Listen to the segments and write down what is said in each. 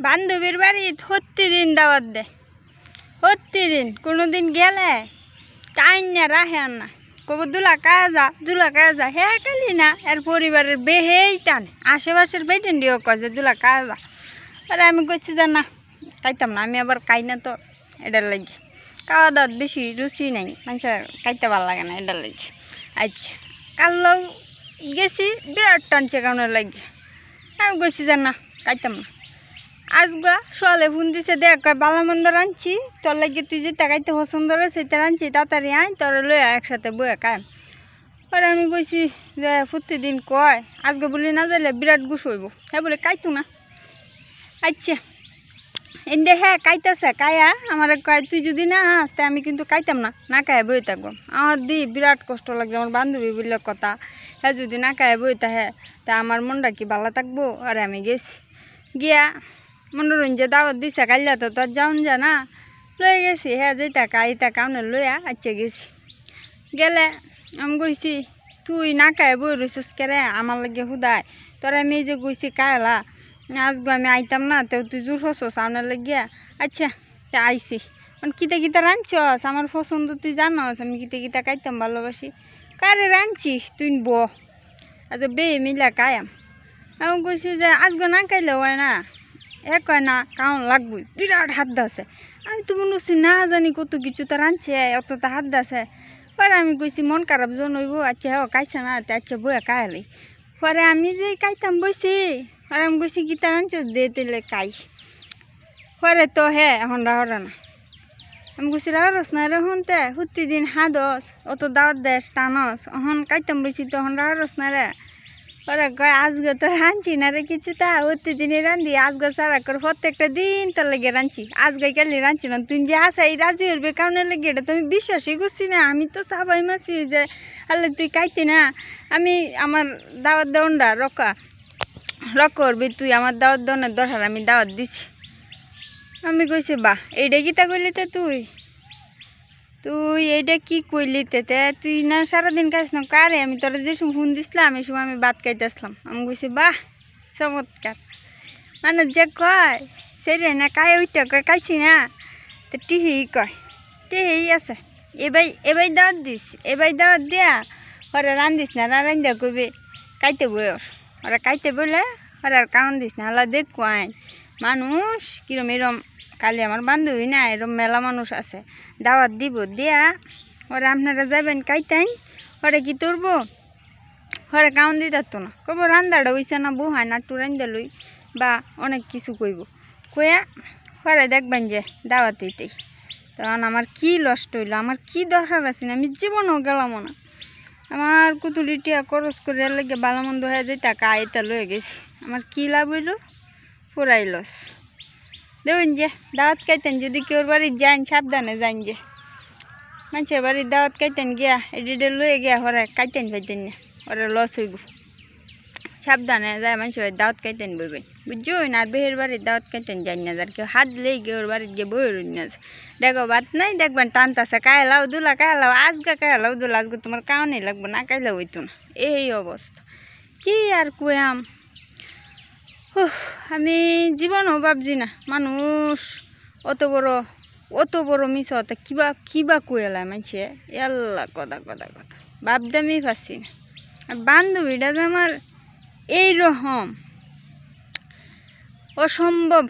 বান্ধবীর বাড়ি প্রতিদিন দাওয়াত দেয়, প্রতিদিন। কোনোদিন গেলে কাইন্না রাহে না, কব দুলা কায়া যা হে কালি না। এর পরিবারের বেহেই টানে, আশেপাশের বেটেন দিয়েও কয় যে দুলা কায়া যা। আরে আমি কইছি যে না, খাইতাম না। আমি আবার খাই না তো, এটার লাগে খাওয়া দাওয়ার বেশি রুচি নাই, মানুষের খাইতে ভালো লাগে না, এটার লাগে। আচ্ছা, কালো গেছি বিরাট টানছে কারণের লাগে। আমি কইছি যে না, খাইতাম না। আজগা সোয়ালে ফোন দিছে, দেখ কয় বালা মন্দ রাঁধছি, তোর লাগে তুই যেটা খাইতে পছন্দ করে সেটা রাঁধছি, তাড়াতাড়ি আয়, তোর লইয়া একসাথে বয়ে খায়। পরে আমি কইছি যে প্রতিদিন কয়, আজকে বলি না যাইলে বিরাট গুছ হইব। হ্যাঁ বলে খাইতো না। আচ্ছা, এনে হ্যাঁ খাইতেছে, খাইয়া আমার কয় তুই যদি না আসতে আমি কিন্তু খাইতাম না, না খায় বই থাকবো। আমার বিরাট কষ্ট লাগছে, আমার বান্ধবী বললে কথা, হ্যাঁ যদি না খায় বই হ্যাঁ তা আমার মনটা কি ভালো থাকবো। আর আমি গেছি, গিয়া মনোরঞ্জন দাওয়াত দিছে, কাইলা তো তোর যাওন যা না, লয়ে গেছি। হ্যাঁ যেটা খাইতা কাউনে লইয়া আচ্ছা গেছি। গেলে আমি কইছি তুই না খায় বই রইছিস কেরে, আমার লাগে হুদায় তোর আমি যে কইছি কায়লা আজগো আমি আইতাম না, তো তুই জোর হসস আপনার লাগিয়া। আচ্ছা তা আইসি, কিতা কিতা রাঁধছস আমার পছন্দ তুই জানস, আমি কিতা কিতা খাইতাম ভালোবাসি। কারে রাঁধছিস তুই ব, আচ্ছা বে মিলা কায়াম। আমি কইছি যে আজগো না খাইলে হয় না, এ কয় না কাউন লাগবই, বিরাট হাত দাসে। আমি তো মনে করছি না জানি কত কিছু তো রাঁধছে, অত তো হাত দাসে। পরে আমি কইছি মন খারাপ জনইব, আচ্ছা হ্যাঁ কাইছে না, আচ্ছা বইয়া কায়ালি। পরে আমি যে খাইতাম বইছি, আর আমি কইছি গীতা রাঁধছ দে তেলে খাই। পরে তো হ্যাঁ এখন রাহরা না। আমি কইছি রাহরস না রে হনতে প্রতিদিন হাদস, অত দাওয়াত দেশ টানস, এখন খাইতাম বইছি তো এখন রাহরস না রে। পরে কয় আজকে তো রাঁধছি না রে কিছু, তা প্রতিদিনই রাঁধি, আজকে সারা করে প্রত্যেকটা দিন তোর লেগে রাঁধছি, আজকে কালি রাঁধছি না। তুই যে আসা এই রাজি হইবে কারণে লেগে, এটা তুমি বিশ্বাসই করছি না। আমি তো সাবাই মাছি যে আলে তুই খাইতি না, আমি আমার দাওয়াত দেওয়ানটা করবি, তুই আমার দাওয়াত দেওয়ানের দরকার, আমি দাওয়াত দিছি। আমি কইছি বাহ এইটা কিতা কইলি তে তুই এইটা কি কইলি তে তুই না সারাদিন খাইস না কারে, আমি তোরা যে সময় ফোন দিছিলাম এই সময় আমি ভাত খাইতে আসলাম। আমি কইছি বাহ চমৎকার, মানে যে কয় সেরে না কায় ওইটা কয় খাইছি না, তো টিহি কয় টিহি আছে। এবাই দাওয়াত দিস, এবাই দাওয়াত দিয়া ওরা রান্ধিস না, রান্ধা কইবে খাইতে বই, ওরা খাইতে বলে ওরা আর কাউন দিস না। আল্লাহ দেখো আইন মানুষ কিরম এরম, কালি আমার বান্ধবী না এরম মেলা মানুষ আছে, দাওয়াত দিব দিয়া ওরা আপনারা যাবেন খাইতেন, ওরা কি তুলবো, ওরা কাউন দিতে তো না, কব রান্দাটা হইছে না বউ হয় না একটু রান্ধা লই, বা অনেক কিছু কইব, কইয়া ওরা দেখবেন যে দাওয়াত দিতেই। তখন আমার কি লষ্ট হইলো, আমার কি দরকার আছে না, আমি জীবনও গেলাম না। আমার কুতুলিটিয়া খরচ করে লাগে ভালো মন্দ হয়ে যায়, টাকা আইতা লয়ে গেছি, আমার কি লাভ হইল, পুরাই লস। দেখুন যে দাওয়াত খাইতেন যদি কেউ বাড়ি যান সাবধানে যান, যে মানুষের বাড়ির দাওয়াত খাইতেন গিয়া এডিটে লয়ে গিয়া ওরা খাইতেন পাইতেন না, ওরা লস হইব। সাবধানে যায় মানুষের বাড়ির দাওয়াত খাইতেন বইবেন, বুঝছেন। আর বেহের বাড়ির দাওয়াত খাইতেন যান না, যার কেউ হাত লেই গিয়ে ওর বাড়ির গিয়ে বই রইন না, দেখো বাত নাই দেখবেন টানতাছে কায়লাও দুলা কায়লাও, আজগা কায়লাও দুলা, আজকে তোমার কাউনেই লাগবে না, কাইলেও হইতো না, এই অবস্থা। কি আর কুয়াম, আমি জীবনও ভাবছি না মানুষ অত বড় মিস হতে কিবা কুয়েলায় মানছে, এল্লা কথা ভাবদামই পাচ্ছি না। আর বান্ধবীটা যে আমার এইরকম অসম্ভব।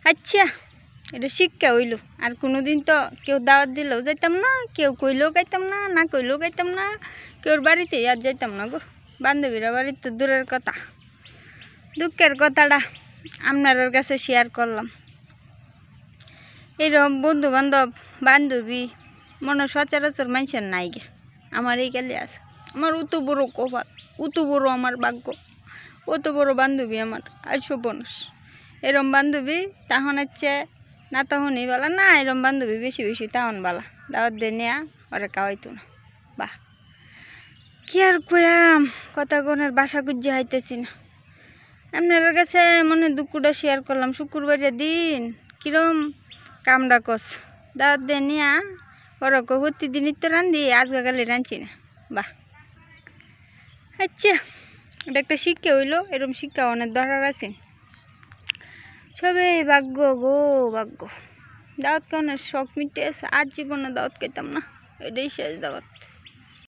আচ্ছা এটা শিক্ষা হইল, আর কোনোদিন তো কেউ দাওয়াত দিলেও যাইতাম না, কেউ কইলেও খাইতাম না, না কইলেও খাইতাম না, কেউর বাড়িতে আর যাইতাম না গো, বান্ধবীরা বাড়িতে তো দূরের কথা। দুঃখের কথাটা আপনার কাছে শেয়ার করলাম। এইরকম বন্ধু বান্ধব বান্ধবী মনে সচরাচর মানুষের নাই গে, আমার এই কালে আছে। আমার অত বড় কপাল, অত বড় আমার ভাগ্য, অত বড় বান্ধবী আমার, আর সপনস এরম বান্ধবী তখন হচ্ছে না, তখনই বলা না, এরম বান্ধবী বেশি তখন বলা, দাওয়াত দিয়ে নেয়া ওরা খাওয়াইতো না। বাহ কি আর কয়াম, কথা কোনের বাসা গুজ্জে হাইতেছি না। আপনার কাছে মনে দুঃখটা শেয়ার করলাম। শুক্রবারের দিন কিরম কামড়া কস দাওয়াত দিয়ে নিয়া ওরা প্রতিদিনই তো রান্ধি, আজকে কালি রাঁধছি না। বাহ আচ্ছা এটা একটা শিক্ষা হইলো, এরকম শিক্ষা অনেক দরকার আছে। সবেই ভাগ্য গো ভাগ্য। দাওয়াত খাওয়ানোর শখ মিটে আছে, আর জীবনে দাওয়াত খাইতাম না, এটাই শেষ দাওয়াত।